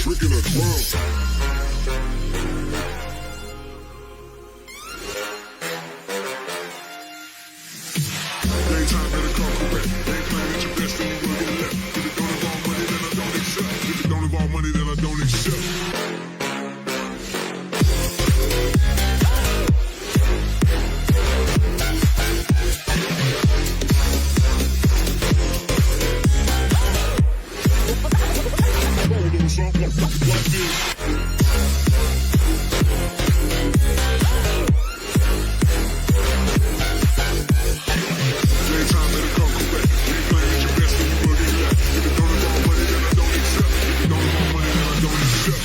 drinking a drum. Daytime better come correct. Ain't playing at your best, then you will get left. If it don't involve money, then I don't accept. If it don't involve money, then I don't accept. Like this. Daytime better come correct. Ain't playing at your best, then you will get left. If it don't involve money, then I don't accept. If it don't involve money, then I don't accept.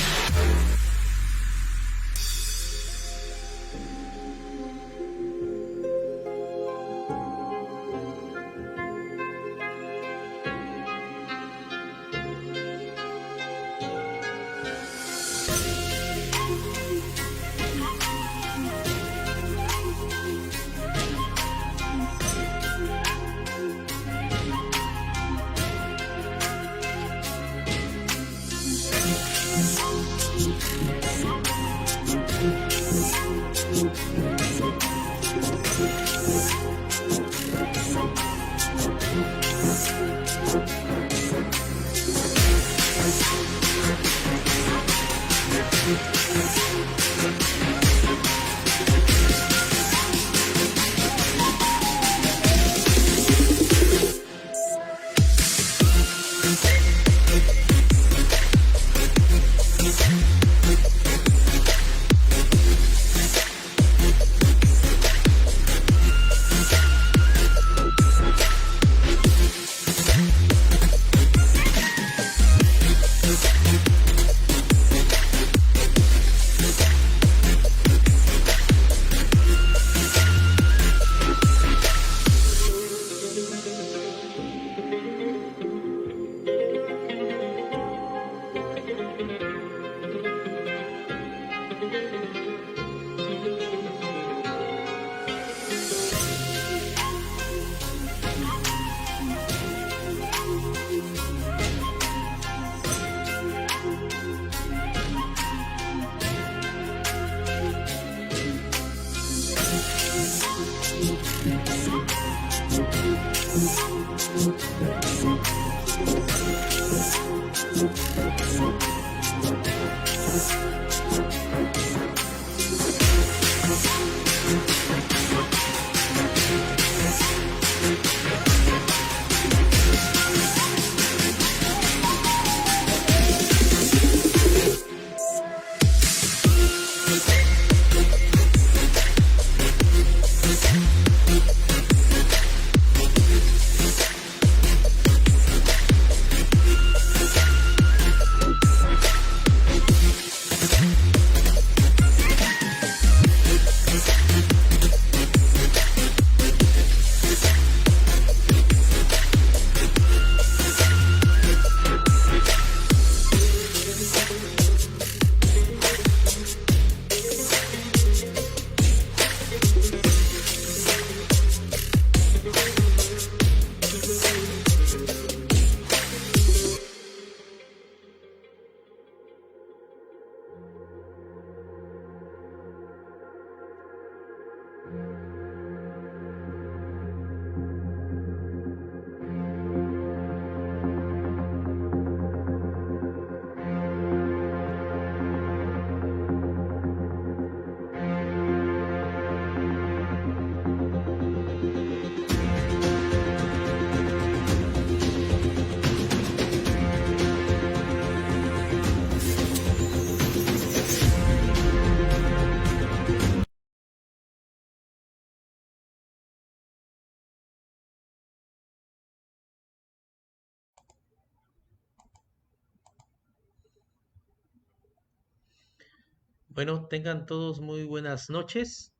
Bueno, tengan todos muy buenas noches.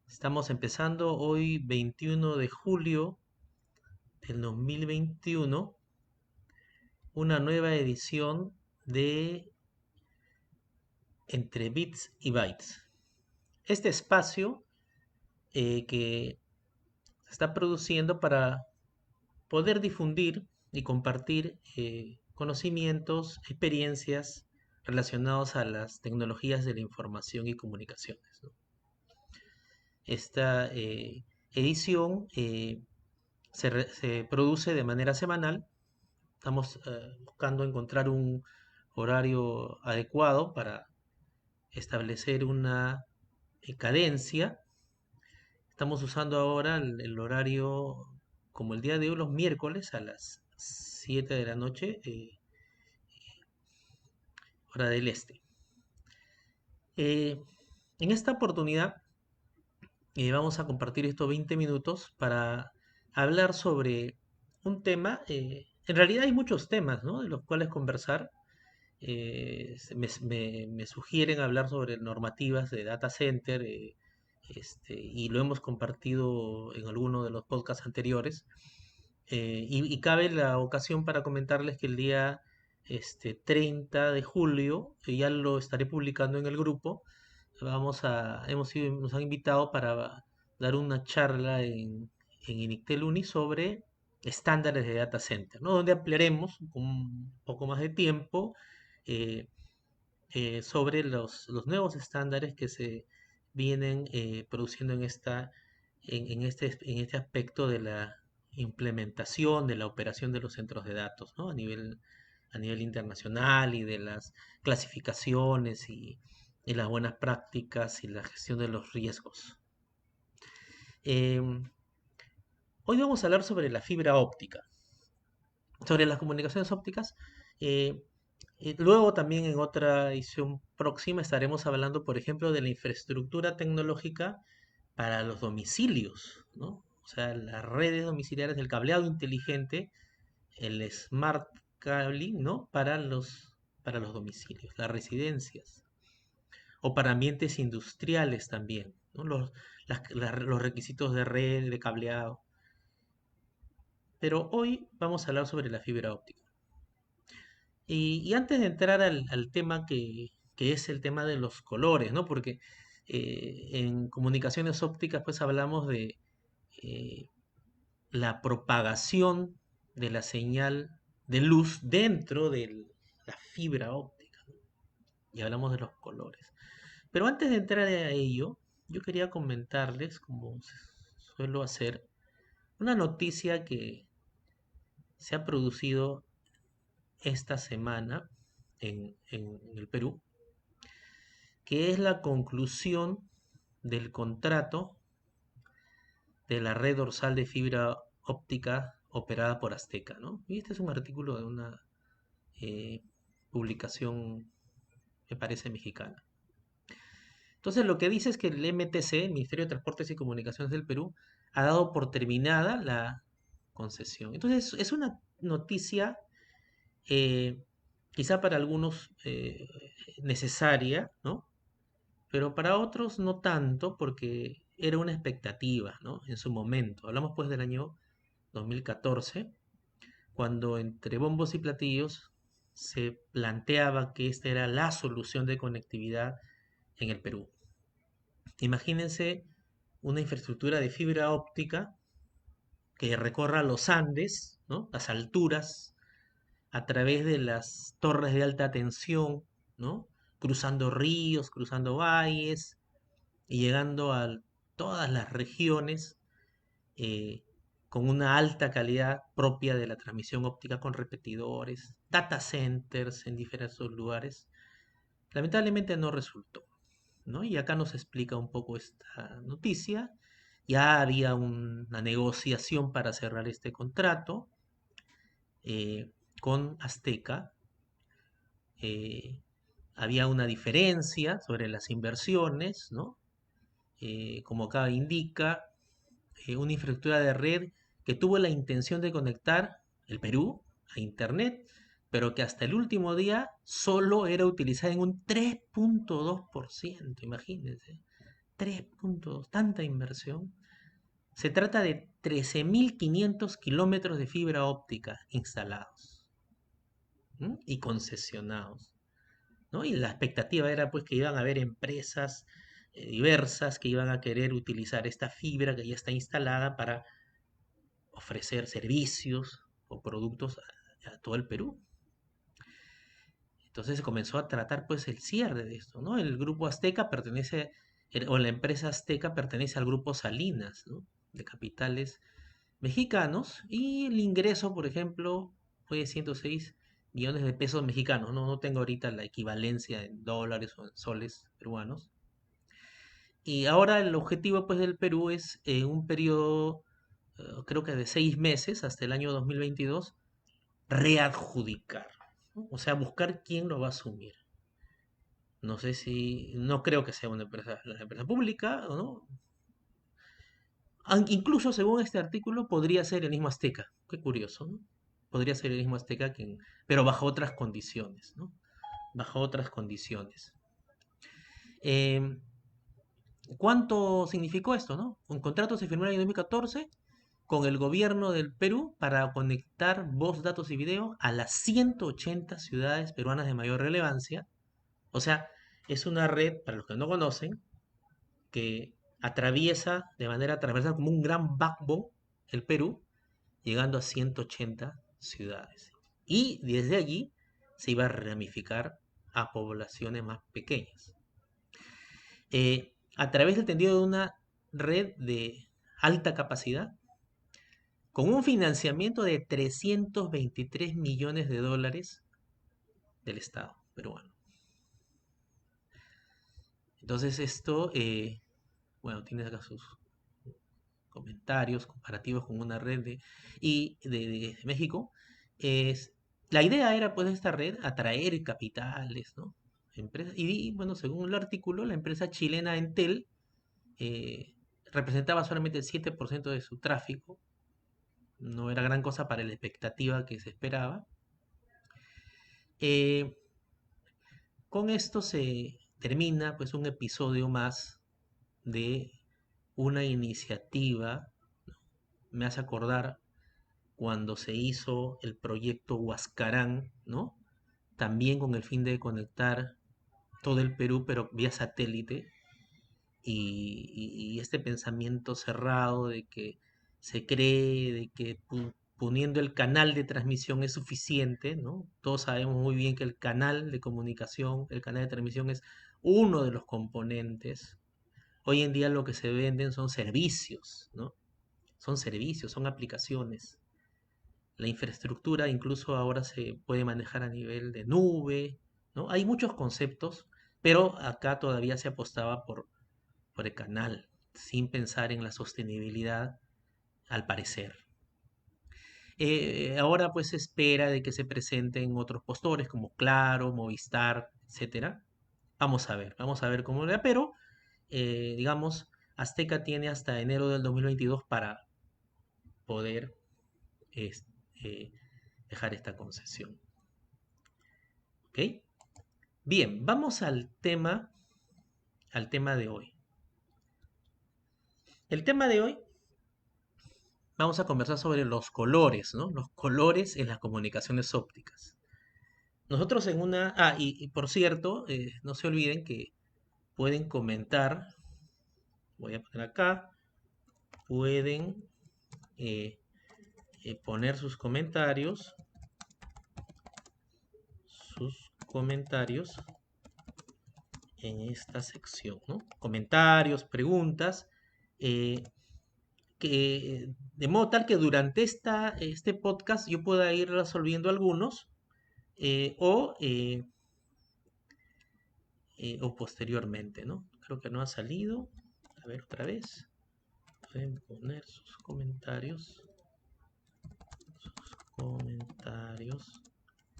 Estamos empezando hoy 21 de julio del 2021 una nueva edición de Entre Bits y Bytes. Este espacio que se está produciendo para poder difundir y compartir conocimientos, experiencias relacionados a las tecnologías de la información y comunicaciones, ¿no? Esta edición se produce de manera semanal. Estamos buscando encontrar un horario adecuado para establecer una cadencia. Estamos usando ahora el horario como el día de hoy, los miércoles a las 7 de la noche, hora del este. Eh, en esta oportunidad vamos a compartir estos 20 minutos para hablar sobre un tema. En realidad hay muchos temas, ¿no?, de los cuales conversar. Me sugieren hablar sobre normativas de data center, y lo hemos compartido en alguno de los podcasts anteriores. Y cabe la ocasión para comentarles que el día 30 de julio, ya lo estaré publicando en el grupo. Nos han invitado para dar una charla en Inictel Uni sobre estándares de data center, ¿no? Donde ampliaremos con un poco más de tiempo eh, sobre los nuevos estándares que se vienen produciendo en este aspecto de la implementación, de la operación de los centros de datos, ¿no? A nivel internacional, y de las clasificaciones y las buenas prácticas y la gestión de los riesgos. Em, Hoy vamos a hablar sobre la fibra óptica, sobre las comunicaciones ópticas. eh, Luego también en otra edición próxima estaremos hablando, por ejemplo, de la infraestructura tecnológica para los domicilios, ¿no? O sea, las redes domiciliares del cableado inteligente, el smart cabling, ¿no? Para los domicilios, las residencias, o para ambientes industriales también, ¿no? Los requisitos de red, de cableado. Pero hoy vamos a hablar sobre la fibra óptica. Y antes de entrar al tema que es el tema de los colores, ¿no? Porque en comunicaciones ópticas pues hablamos de eh, la propagación de la señal de luz dentro de la fibra óptica, ¿no? Y hablamos de los colores. Pero antes de entrar a ello, yo quería comentarles, como suelo hacer, una noticia que se ha producido esta semana en el Perú, que es la conclusión del contrato de la red dorsal de fibra óptica operada por Azteca, ¿no? Y este es un artículo de una eh, publicación, me parece, mexicana. Entonces, lo que dice es que el MTC, el Ministerio de Transportes y Comunicaciones del Perú, ha dado por terminada la concesión. Entonces, es una noticia eh, quizá para algunos necesaria, ¿no? Pero para otros no tanto, porque era una expectativa, ¿no? En su momento. Hablamos pues del año 2014, cuando entre bombos y platillos se planteaba que esta era la solución de conectividad en el Perú. Imagínense una infraestructura de fibra óptica que recorra los Andes, ¿no?, las alturas, a través de las torres de alta tensión, ¿no?, cruzando ríos, cruzando valles y llegando a todas las regiones, eh, con una alta calidad propia de la transmisión óptica con repetidores, data centers en diferentes lugares. Lamentablemente no resultó, ¿no? Y acá nos explica un poco esta noticia. Ya había una negociación para cerrar este contrato eh, con Azteca. eh, Había una diferencia sobre las inversiones, ¿no? Como acá indica, una infraestructura de red que tuvo la intención de conectar el Perú a Internet, pero que hasta el último día solo era utilizada en un 3.2%, imagínense, 3.2, tanta inversión. Se trata de 13.500 kilómetros de fibra óptica instalados, ¿m?, y concesionados, ¿no? Y la expectativa era pues que iban a haber empresas diversas que iban a querer utilizar esta fibra que ya está instalada para ofrecer servicios o productos a todo el Perú. Entonces se comenzó a tratar pues el cierre de esto, ¿no? El grupo Azteca pertenece, o la empresa Azteca pertenece al grupo Salinas, ¿no? De capitales mexicanos y el ingreso, por ejemplo, fue 106 millones de pesos mexicanos, ¿no? No tengo ahorita la equivalencia en dólares o en soles peruanos. Y ahora el objetivo pues del Perú es en un periodo, creo que de 6 meses hasta el año 2022, readjudicar, ¿no? O sea, buscar quién lo va a asumir. No sé si, no creo que sea una empresa pública, ¿o no? Incluso según este artículo podría ser el mismo Azteca. Qué curioso, ¿no? Podría ser el mismo Azteca, pero bajo otras condiciones, ¿no? Bajo otras condiciones. Eh, ¿Cuánto significó esto, no? Un contrato se firmó en el año 2014 con el gobierno del Perú para conectar voz, datos y video a las 180 ciudades peruanas de mayor relevancia. O sea, es una red, para los que no conocen, que atraviesa de manera transversal como un gran backbone el Perú, llegando a 180 ciudades. Y desde allí se iba a ramificar a poblaciones más pequeñas. A través del tendido de una red de alta capacidad, con un financiamiento de 323 millones de dólares del Estado peruano. Entonces esto, bueno, tiene acá sus comentarios comparativos con una red de México. Es, la idea era, pues, de esta red atraer capitales, ¿no? Empresas, bueno, según el artículo, la empresa chilena Entel eh, representaba solamente el 7% de su tráfico. No era gran cosa para la expectativa que se esperaba. Eh, con esto se termina pues un episodio más de una iniciativa. Me hace acordar cuando se hizo el proyecto Huascarán, ¿no? También con el fin de conectar todo el Perú, pero vía satélite, y este pensamiento cerrado de que se cree de que poniendo el canal de transmisión es suficiente, ¿no? Todos sabemos muy bien que el canal de comunicación, el canal de transmisión es uno de los componentes. Hoy en día lo que se venden son servicios, ¿no? Son servicios, son aplicaciones. La infraestructura incluso ahora se puede manejar a nivel de nube, ¿no? Hay muchos conceptos, pero acá todavía se apostaba por el canal, sin pensar en la sostenibilidad, al parecer. Ahora pues se espera de que se presenten otros postores como Claro, Movistar, etcétera. Vamos a ver cómo le va, pero digamos, Azteca tiene hasta enero del 2022 para poder este, dejar esta concesión. ¿Ok? Bien, vamos al tema de hoy. El tema de hoy vamos a conversar sobre los colores, ¿no? Los colores en las comunicaciones ópticas. Nosotros en una... Ah, y por cierto, no se olviden que pueden comentar, voy a poner acá, pueden poner sus comentarios en esta sección, ¿no? Comentarios, preguntas, eh, de modo tal que durante este podcast yo pueda ir resolviendo algunos eh, o, eh, o posteriormente, ¿no? Creo que no ha salido. A ver otra vez. Pueden poner sus comentarios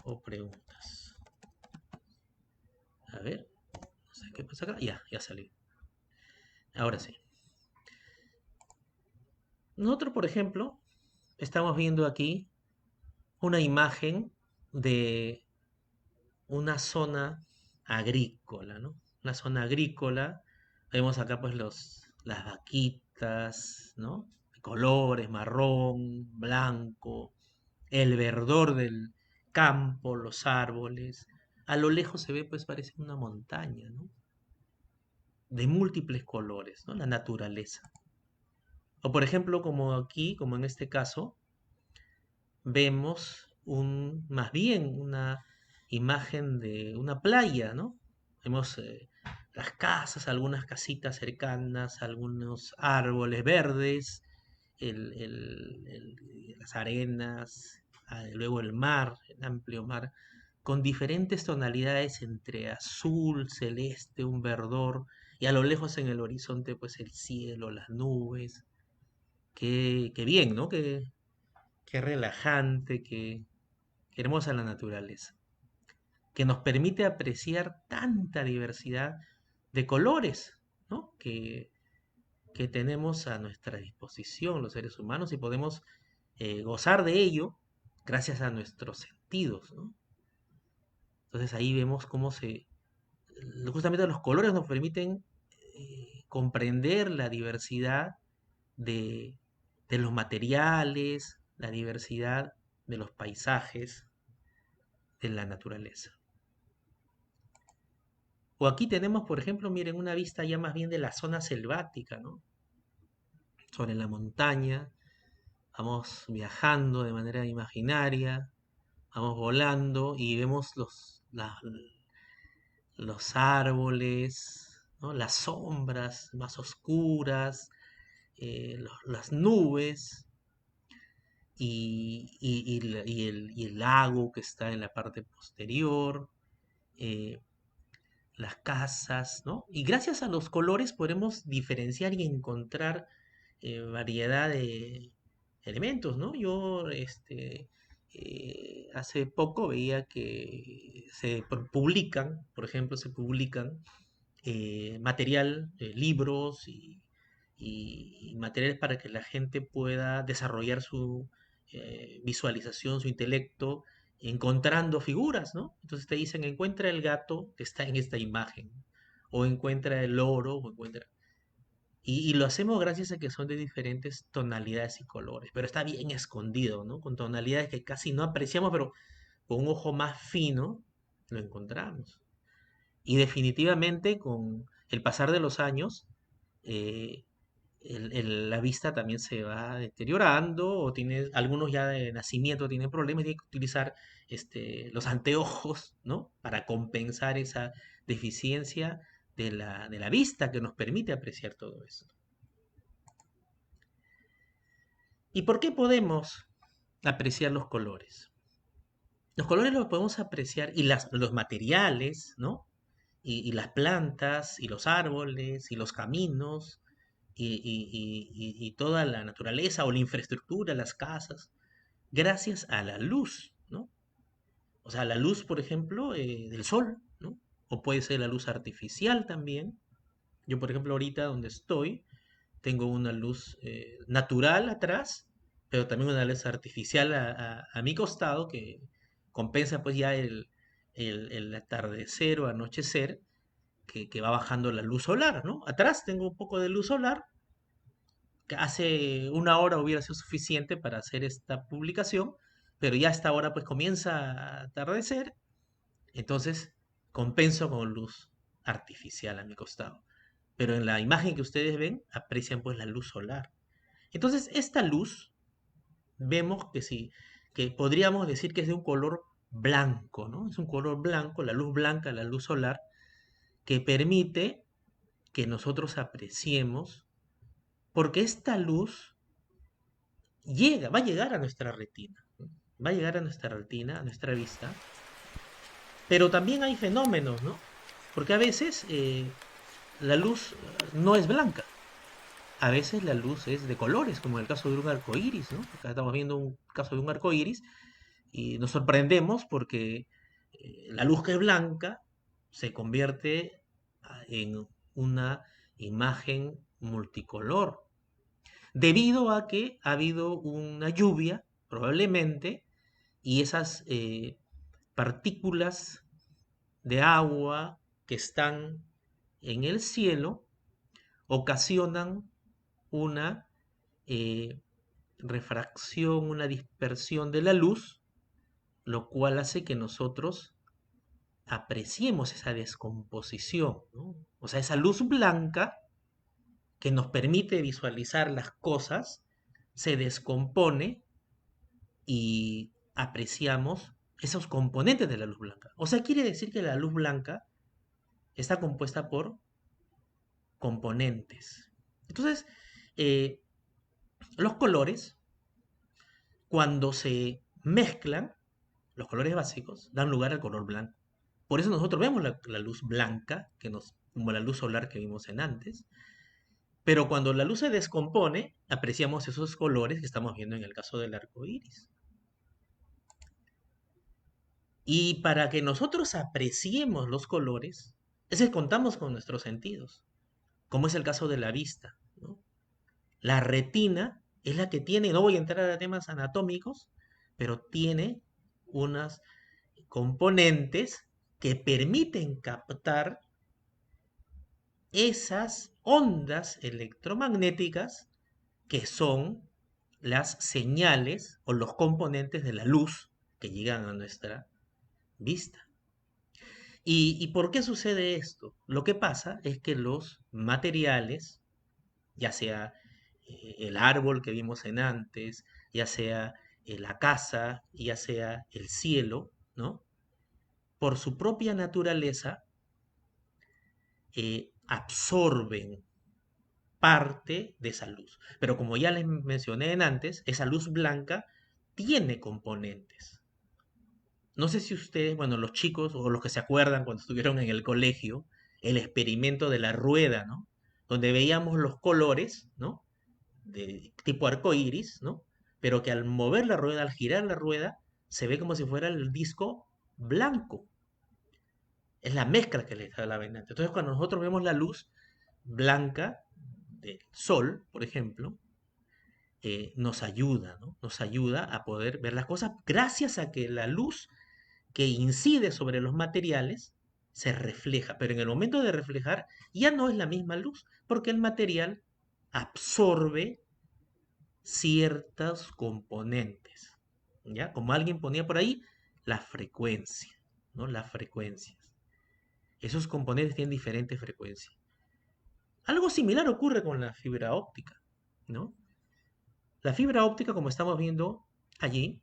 o preguntas. A ver, no sé qué pasa acá. Ya salió. Ahora sí. Nosotros, por ejemplo, estamos viendo aquí una imagen de una zona agrícola, ¿no? Una zona agrícola. Vemos acá pues las vaquitas, ¿no? De colores, marrón, blanco, el verdor del campo, los árboles. A lo lejos se ve pues parece una montaña, ¿no? De múltiples colores, ¿no? La naturaleza. O por ejemplo, como aquí, como en este caso, vemos más bien una imagen de una playa, ¿no? Vemos las casas, algunas casitas cercanas, algunos árboles verdes, las arenas, luego el mar, el amplio mar, con diferentes tonalidades entre azul, celeste, un verdor, y a lo lejos en el horizonte, pues el cielo, las nubes. Qué bien, ¿no? Qué relajante, qué hermosa la naturaleza, que nos permite apreciar tanta diversidad de colores, ¿no? Que tenemos a nuestra disposición los seres humanos y podemos gozar de ello gracias a nuestros sentidos, ¿no? Entonces ahí vemos cómo justamente los colores nos permiten comprender la diversidad de, de los materiales, la diversidad de los paisajes, de la naturaleza. O aquí tenemos, por ejemplo, miren, una vista ya más bien de la zona selvática, ¿no? Sobre la montaña, vamos viajando de manera imaginaria, vamos volando y vemos los árboles, ¿no? Las sombras más oscuras, las nubes y el lago que está en la parte posterior, eh, las casas, ¿no? Y gracias a los colores podemos diferenciar y encontrar variedad de elementos, ¿no? Yo hace poco veía que publican, por ejemplo, se publican material, libros y materiales para que la gente pueda desarrollar su visualización, su intelecto, encontrando figuras, ¿no? Entonces te dicen, encuentra el gato que está en esta imagen, o encuentra el loro, o encuentra... Y lo hacemos gracias a que son de diferentes tonalidades y colores, pero está bien escondido, ¿no? Con tonalidades que casi no apreciamos, pero con un ojo más fino lo encontramos. Y definitivamente con el pasar de los años, eh, la vista también se va deteriorando o tiene, algunos ya de nacimiento tienen problemas y hay que utilizar los anteojos, ¿no? Para compensar esa deficiencia de la vista que nos permite apreciar todo eso. ¿Y por qué podemos apreciar los colores? Los colores los podemos apreciar y los materiales, ¿no? Y las plantas y los árboles y los caminos y toda la naturaleza o la infraestructura, las casas, gracias a la luz, ¿no? O sea, la luz, por ejemplo, del sol, ¿no? O puede ser la luz artificial también. Yo, por ejemplo, ahorita donde estoy, tengo una luz natural atrás, pero también una luz artificial a mi costado que compensa pues ya el atardecer o anochecer que va bajando la luz solar, ¿no? Atrás tengo un poco de luz solar, que hace una hora hubiera sido suficiente para hacer esta publicación, pero ya a esta hora pues comienza a atardecer, entonces compenso con luz artificial a mi costado. Pero en la imagen que ustedes ven aprecian pues la luz solar. Entonces esta luz vemos que sí, que podríamos decir que es de un color blanco, ¿no? Es un color blanco, la luz blanca, la luz solar, que permite que nosotros apreciemos, porque esta luz va a llegar a nuestra retina, ¿no? Va a llegar a nuestra retina, a nuestra vista, pero también hay fenómenos, ¿no? Porque a veces la luz no es blanca, a veces la luz es de colores, como en el caso de un arco iris, ¿no? Acá estamos viendo un caso de un arco iris y nos sorprendemos porque la luz que es blanca se convierte en una imagen multicolor, debido a que ha habido una lluvia, probablemente, y esas partículas de agua que están en el cielo ocasionan una eh, refracción, una dispersión de la luz, lo cual hace que nosotros apreciemos esa descomposición, ¿no? O sea, esa luz blanca que nos permite visualizar las cosas se descompone y apreciamos esos componentes de la luz blanca. O sea, quiere decir que la luz blanca está compuesta por componentes. Entonces, eh, los colores, cuando se mezclan, los colores básicos, dan lugar al color blanco. Por eso nosotros vemos la luz blanca, como la luz solar que vimos en antes, pero cuando la luz se descompone, apreciamos esos colores que estamos viendo en el caso del arco iris. Y para que nosotros apreciemos los colores, es que contamos con nuestros sentidos, como es el caso de la vista, ¿no? La retina es la que tiene, no voy a entrar a temas anatómicos, pero tiene unas componentes que permiten captar esas ondas electromagnéticas que son las señales o los componentes de la luz que llegan a nuestra vista. ¿Y por qué sucede esto? Lo que pasa es que los materiales, ya sea el árbol que vimos en antes, ya sea la casa, ya sea el cielo, ¿no? Por su propia naturaleza, absorben parte de esa luz. Pero como ya les mencioné en antes, esa luz blanca tiene componentes. No sé si ustedes, bueno, los chicos o los que se acuerdan cuando estuvieron en el colegio, el experimento de la rueda, ¿no? Donde veíamos los colores, ¿no? De tipo arco iris, ¿no? Pero que al mover la rueda, al girar la rueda, se ve como si fuera el disco blanco. Es la mezcla que le da la vaina. Entonces, cuando nosotros vemos la luz blanca del sol, por ejemplo, nos ayuda, ¿no? Nos ayuda a poder ver las cosas gracias a que la luz que incide sobre los materiales se refleja, pero en el momento de reflejar ya no es la misma luz, porque el material absorbe ciertos componentes, ¿ya? Como alguien ponía por ahí, la frecuencia, ¿no? Las frecuencias. Esos componentes tienen diferentes frecuencias. Algo similar ocurre con la fibra óptica, ¿no? La fibra óptica, como estamos viendo allí,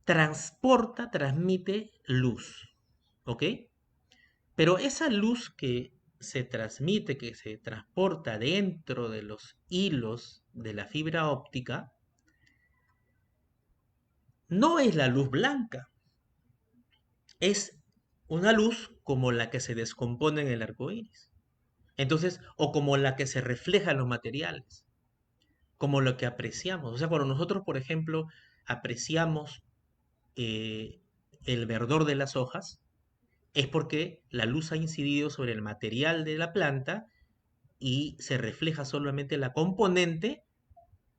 transmite luz, ¿ok? Pero esa luz que se transmite, que se transporta dentro de los hilos de la fibra óptica, no es la luz blanca, es una luz como la que se descompone en el arco iris. Entonces, o como la que se refleja en los materiales, como lo que apreciamos. O sea, cuando nosotros, por ejemplo, apreciamos eh, el verdor de las hojas, es porque la luz ha incidido sobre el material de la planta y se refleja solamente la componente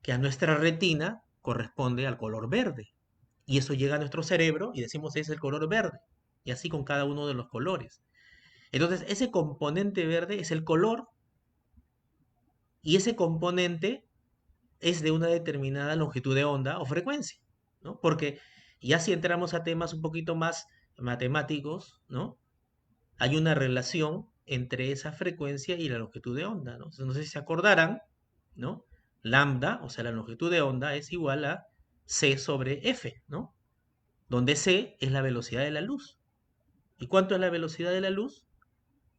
que a nuestra retina corresponde al color verde. Y eso llega a nuestro cerebro y decimos es el color verde. Y así con cada uno de los colores. Entonces, ese componente verde es el color y ese componente es de una determinada longitud de onda o frecuencia, ¿no? Porque ya si entramos a temas un poquito más matemáticos, ¿no? Hay una relación entre esa frecuencia y la longitud de onda, ¿no? Entonces, no sé si se acordarán, ¿no? Lambda, o sea, la longitud de onda es igual a c sobre f, ¿no? Donde c es la velocidad de la luz. ¿Y cuánto es la velocidad de la luz?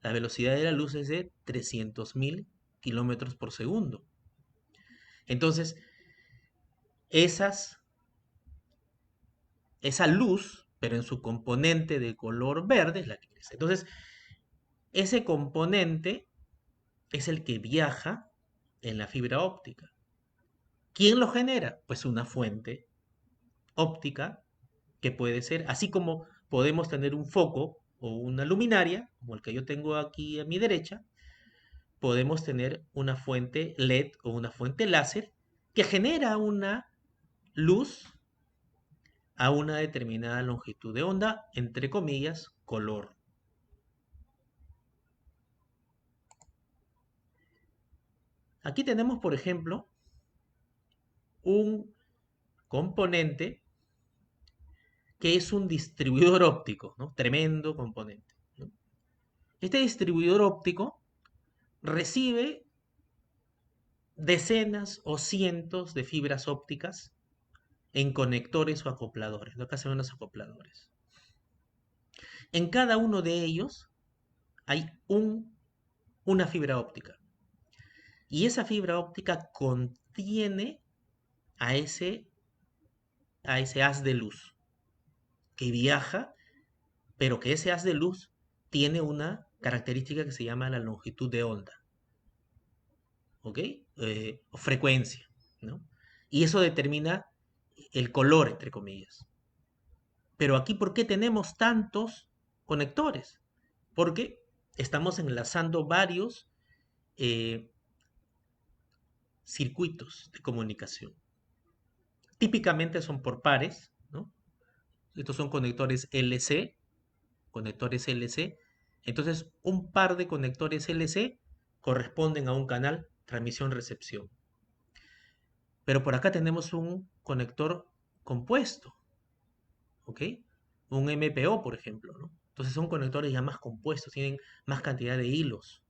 La velocidad de la luz es de 300.000 kilómetros por segundo. Entonces, esas, esa luz, pero en su componente de color verde, es la que crece. Entonces, ese componente es el que viaja en la fibra óptica. ¿Quién lo genera? Pues una fuente óptica que puede ser, así como podemos tener un foco o una luminaria, como el que yo tengo aquí a mi derecha, podemos tener una fuente LED o una fuente láser que genera una luz a una determinada longitud de onda, entre comillas, color. Aquí tenemos, por ejemplo, un componente que es un distribuidor óptico, ¿no? Tremendo componente, ¿no? Este distribuidor óptico recibe decenas o cientos de fibras ópticas en conectores o acopladores, ¿no? Acá se ven los acopladores. En cada uno de ellos hay una fibra óptica. Y esa fibra óptica contiene a ese haz de luz que viaja, pero que ese haz de luz tiene una característica que se llama la longitud de onda, ¿ok? O frecuencia, ¿no? Y eso determina el color, entre comillas. Pero aquí, ¿por qué tenemos tantos conectores? Porque estamos enlazando varios eh, circuitos de comunicación. Típicamente son por pares, ¿no? Estos son conectores LC, conectores LC. Entonces, un par de conectores LC corresponden a un canal transmisión-recepción. Pero por acá tenemos un conector compuesto, ¿ok? Un MPO, por ejemplo, ¿no? Entonces son conectores ya más compuestos, tienen más cantidad de hilos,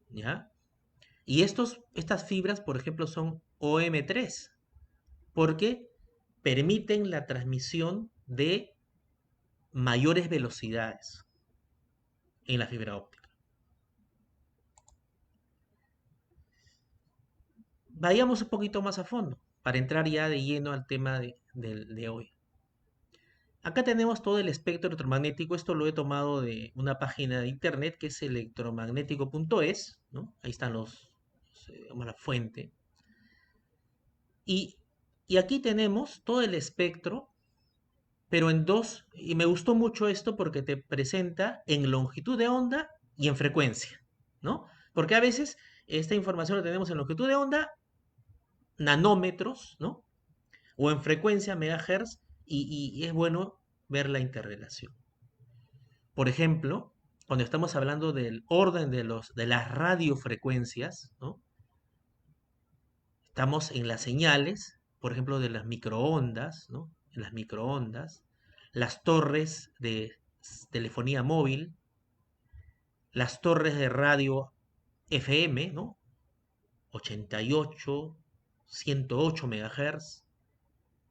¿ya? Y estas fibras, por ejemplo, son OM3, porque permiten la transmisión de mayores velocidades en la fibra óptica. Vayamos un poquito más a fondo para entrar ya de lleno al tema de hoy. Acá tenemos todo el espectro electromagnético. Esto lo he tomado de una página de internet que es electromagnético.es, ¿no? Ahí están digamos, la fuente. Y, y aquí tenemos todo el espectro, pero en dos, y me gustó mucho esto porque te presenta en longitud de onda y en frecuencia, ¿no? Porque a veces esta información la tenemos en longitud de onda, nanómetros, ¿no? O en frecuencia, megahertz, y es bueno ver la interrelación. Por ejemplo, cuando estamos hablando del orden de las radiofrecuencias, ¿no? Estamos en las señales, por ejemplo, de las microondas, ¿no? En las microondas, las torres de telefonía móvil, las torres de radio FM, ¿no? 88, 108 MHz,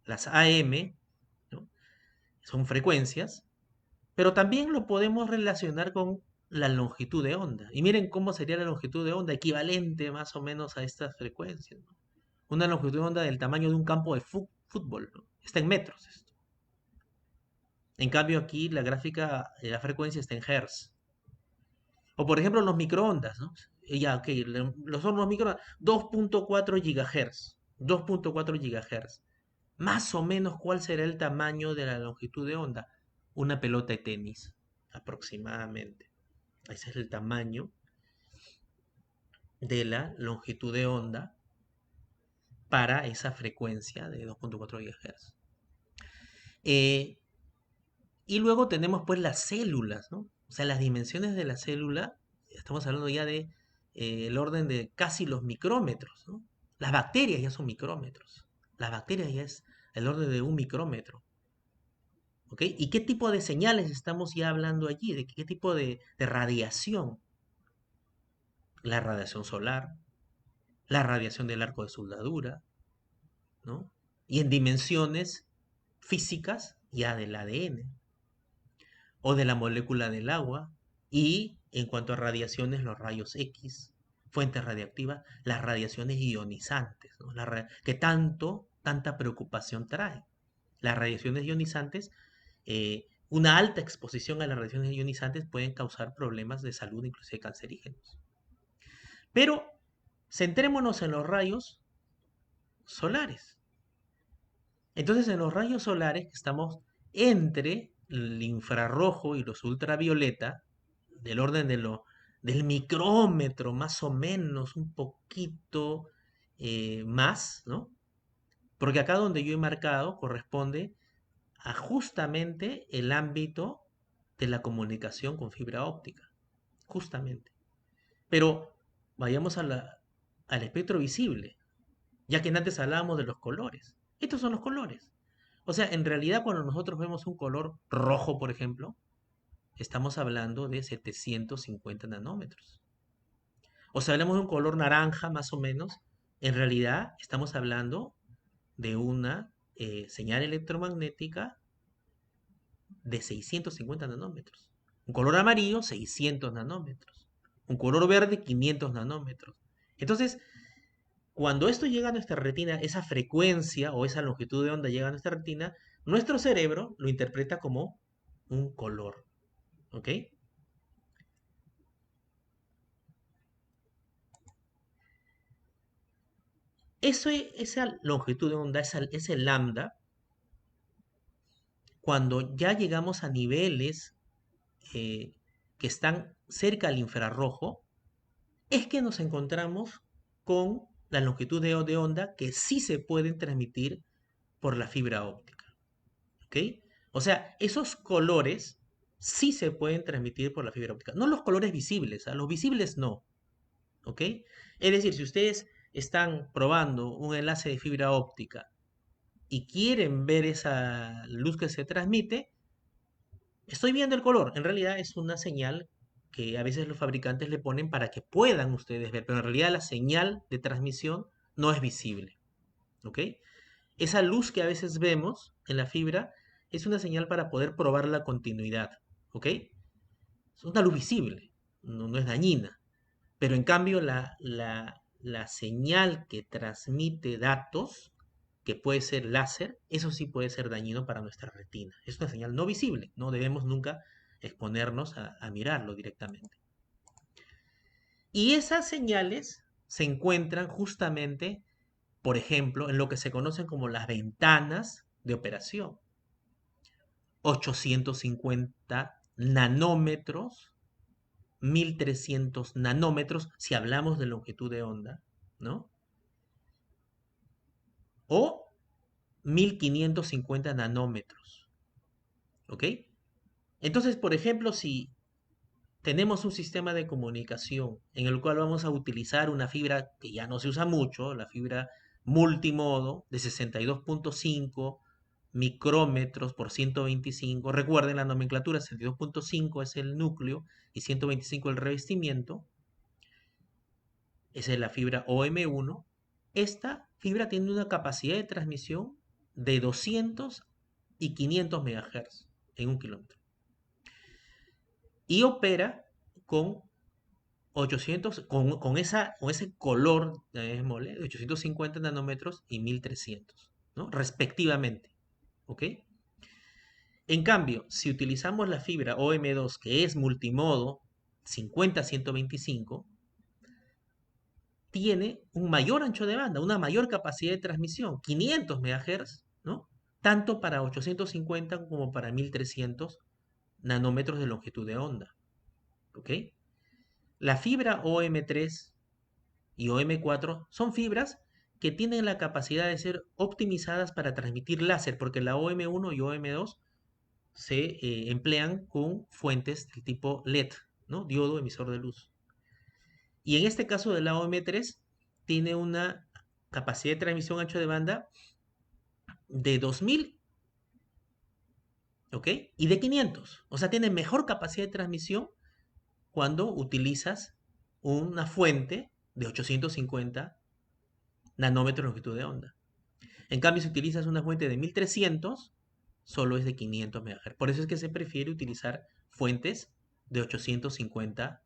las AM, ¿no? Son frecuencias, pero también lo podemos relacionar con la longitud de onda. Y miren cómo sería la longitud de onda, equivalente más o menos a estas frecuencias, ¿no? Una longitud de onda del tamaño de un campo de fútbol, ¿no? Está en metros esto. En cambio aquí la gráfica de la frecuencia está en hertz. O por ejemplo los microondas, ¿no? Ya, ok, los hornos microondas, 2.4 gigahertz. 2.4 gigahertz. Más o menos, ¿cuál será el tamaño de la longitud de onda? Una pelota de tenis, aproximadamente. Ese es el tamaño de la longitud de onda para esa frecuencia de 2.4 GHz. Y luego tenemos pues las células, ¿no? O sea, las dimensiones de la célula, estamos hablando ya de el orden de casi los micrómetros, ¿no? Las bacterias ya son micrómetros. Las bacterias ya es el orden de un micrómetro. ¿Ok? ¿Y qué tipo de señales estamos ya hablando allí? ¿De qué tipo de radiación? La radiación solar, la radiación del arco de soldadura, ¿no? Y en dimensiones físicas ya del ADN o de la molécula del agua. Y en cuanto a radiaciones, los rayos X, fuentes radiactivas, las radiaciones ionizantes, ¿no? Que tanta preocupación trae. Las radiaciones ionizantes, una alta exposición a las radiaciones ionizantes pueden causar problemas de salud, inclusive cancerígenos. Pero centrémonos en los rayos solares. Entonces, en los rayos solares estamos entre el infrarrojo y los ultravioleta, del orden del micrómetro, más o menos, un poquito más, ¿no? Porque acá donde yo he marcado corresponde a justamente el ámbito de la comunicación con fibra óptica, justamente. Pero vayamos al espectro visible, ya que antes hablábamos de los colores. Estos son los colores. O sea, en realidad cuando nosotros vemos un color rojo, por ejemplo, estamos hablando de 750 nanómetros. O si hablamos de un color naranja, más o menos, en realidad estamos hablando de una señal electromagnética de 650 nanómetros. Un color amarillo, 600 nanómetros. Un color verde, 500 nanómetros. Entonces, cuando esto llega a nuestra retina, esa frecuencia o esa longitud de onda llega a nuestra retina, nuestro cerebro lo interpreta como un color. ¿Ok? Esa longitud de onda, ese lambda, cuando ya llegamos a niveles eh, que están cerca al infrarrojo, es que nos encontramos con la longitud de onda que sí se pueden transmitir por la fibra óptica. ¿Ok? O sea, esos colores sí se pueden transmitir por la fibra óptica. No los colores visibles, a los visibles no. ¿Ok? Es decir, si ustedes están probando un enlace de fibra óptica y quieren ver esa luz que se transmite, estoy viendo el color. En realidad es una señal que a veces los fabricantes le ponen para que puedan ustedes ver, pero en realidad la señal de transmisión no es visible. ¿Ok? Esa luz que a veces vemos en la fibra es una señal para poder probar la continuidad. ¿Ok? Es una luz visible, no es dañina. Pero en cambio la señal que transmite datos, que puede ser láser, eso sí puede ser dañino para nuestra retina. Es una señal no visible, no debemos nunca exponernos a mirarlo directamente. Y esas señales se encuentran justamente, por ejemplo, en lo que se conocen como las ventanas de operación. 850 nanómetros, 1300 nanómetros, si hablamos de longitud de onda, ¿no? O 1550 nanómetros, ¿ok? Entonces, por ejemplo, si tenemos un sistema de comunicación en el cual vamos a utilizar una fibra que ya no se usa mucho, la fibra multimodo de 62.5 micrómetros por 125. Recuerden la nomenclatura, 62.5 es el núcleo y 125 el revestimiento. Esa es la fibra OM1. Esta fibra tiene una capacidad de transmisión de 200 y 500 MHz en 1 kilómetro. Y opera con 800, con ese color de 850 nanómetros y 1300, ¿no? Respectivamente. ¿Ok? En cambio, si utilizamos la fibra OM2, que es multimodo 50-125, tiene un mayor ancho de banda, una mayor capacidad de transmisión, 500 MHz, ¿no? Tanto para 850 como para 1300 nanómetros de longitud de onda. ¿Ok? La fibra OM3 y OM4 son fibras que tienen la capacidad de ser optimizadas para transmitir láser, porque la OM1 y OM2 se emplean con fuentes del tipo LED, ¿no? Diodo emisor de luz. Y en este caso de la OM3 tiene una capacidad de transmisión ancho de banda de 2000, ¿ok? Y de 500. O sea, tiene mejor capacidad de transmisión cuando utilizas una fuente de 850 nanómetros de longitud de onda. En cambio, si utilizas una fuente de 1300, solo es de 500 MHz. Por eso es que se prefiere utilizar fuentes de 850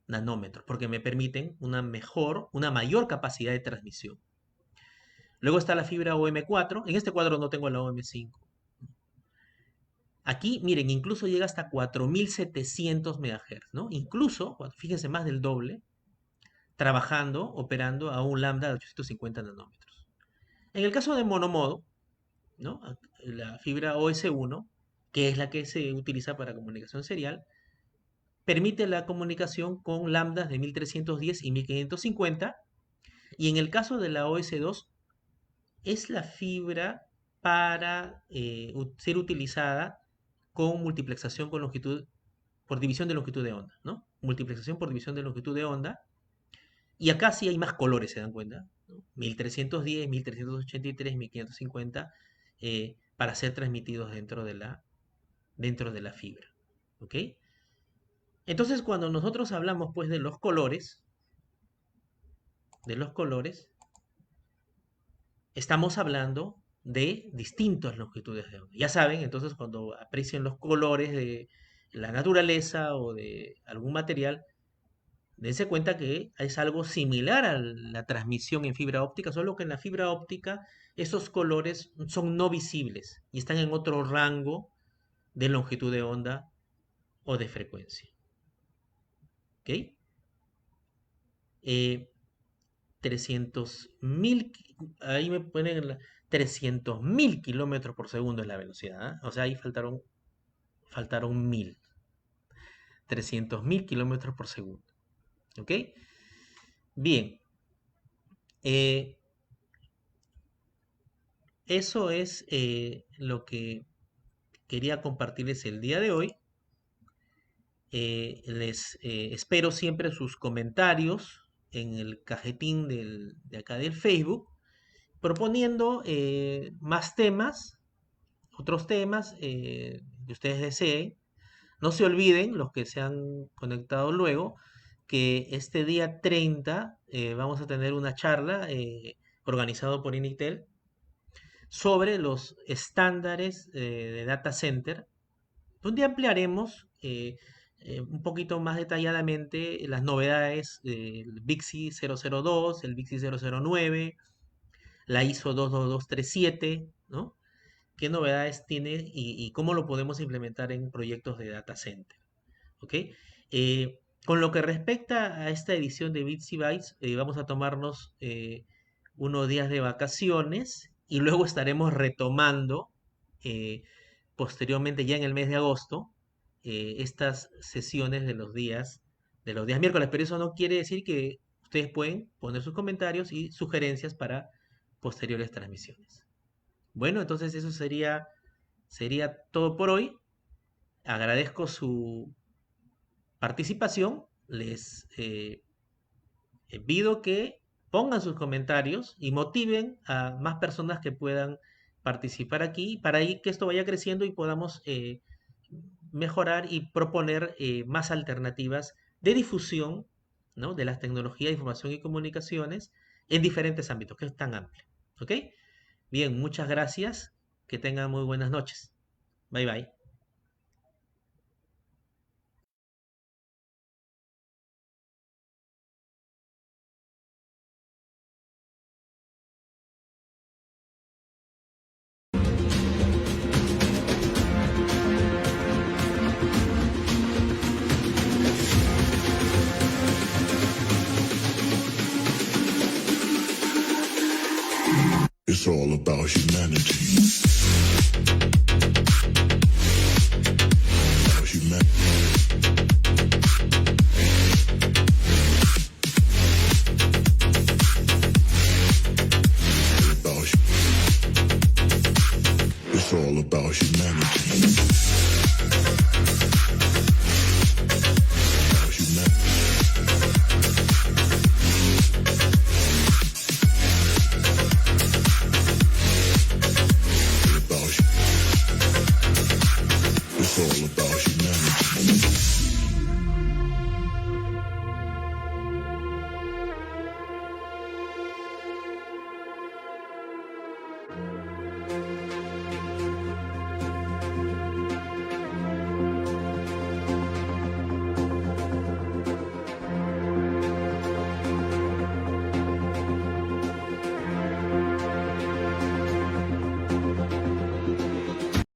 nanómetros, porque me permiten una mayor capacidad de transmisión. Luego está la fibra OM4. En este cuadro no tengo la OM5. Aquí, miren, incluso llega hasta 4700 MHz, ¿no? Incluso, fíjense, más del doble, operando a un lambda de 850 nanómetros. En el caso de monomodo, ¿no? La fibra OS1, que es la que se utiliza para comunicación serial, permite la comunicación con lambdas de 1310 y 1550. Y en el caso de la OS2, es la fibra para ser utilizada con multiplexación con longitud, por división de longitud de onda, ¿no? Multiplexación por división de longitud de onda. Y acá sí hay más colores, ¿se dan cuenta? ¿No? 1310, 1383, 1550, para ser transmitidos dentro de la fibra. ¿Ok? Entonces, cuando nosotros hablamos pues de los colores, estamos hablando de distintas longitudes de onda. Ya saben, entonces cuando aprecien los colores de la naturaleza o de algún material, dense cuenta que es algo similar a la transmisión en fibra óptica, solo que en la fibra óptica esos colores son no visibles y están en otro rango de longitud de onda o de frecuencia. ¿Ok? 300.000, ahí me ponen 300.000 kilómetros por segundo es la velocidad, ¿eh? O sea, ahí faltaron 1000. 300.000 kilómetros por segundo. ¿Ok? Bien. Eso es lo que quería compartirles el día de hoy. Les espero siempre sus comentarios en el cajetín de acá del Facebook, proponiendo más temas, otros temas que ustedes deseen. No se olviden, los que se han conectado luego, que este día 30 vamos a tener una charla organizada por Initel sobre los estándares de data center, donde ampliaremos un poquito más detalladamente las novedades del BICSI 002, el BICSI 009, la ISO 22237, ¿no? ¿Qué novedades tiene y cómo lo podemos implementar en proyectos de data center? ¿Ok? Con lo que respecta a esta edición de Bits y Bytes, vamos a tomarnos unos días de vacaciones y luego estaremos retomando posteriormente ya en el mes de agosto estas sesiones de los días miércoles, pero eso no quiere decir que ustedes pueden poner sus comentarios y sugerencias para posteriores transmisiones. Bueno, entonces eso sería todo por hoy. Agradezco su participación. Les pido que pongan sus comentarios y motiven a más personas que puedan participar aquí para que esto vaya creciendo y podamos mejorar y proponer más alternativas de difusión, ¿no?, de las tecnologías de información y comunicaciones en diferentes ámbitos, que es tan amplio. ¿Ok? Bien, muchas gracias. Que tengan muy buenas noches. Bye bye. It's all about humanity. About humanity. It's all about humanity. About humanity. It's all about you.